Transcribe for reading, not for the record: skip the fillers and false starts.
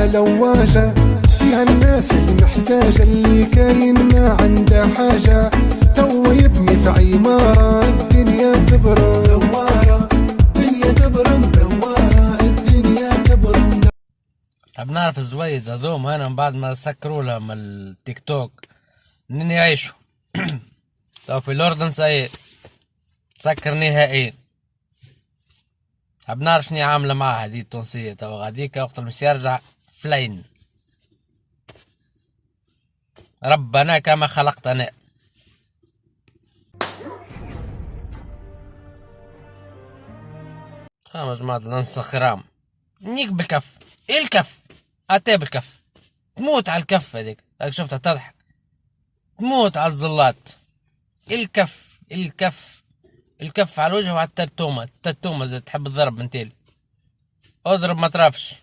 على لواجة فيها الناس المحتاجة، اللي كاين ما عنده حاجة تو يبني في عمارة الدنيا تبرم دوارة، الدنيا تبرم دوارة، الدنيا تبرم. بنعرف الزويز هذوم انا من بعد ما سكروا لهم التيك توك منين يعيشوا. تو في الاردن سكر نهائيا. بنعرف شنو عامله معها هذه التونسيه تو غاديك وقت مش يرجع فلين. ربنا كما خلقتنا. يا جماعة ننسى خرام نيك بالكف. ايه الكف؟ اتي بالكف تموت على الكف هذيك شفتها تضحك تموت على الزلات. الكف على الوجه وعلى التتومة. التتومة إذا تحب تضرب من تالي اضرب ما ترافش.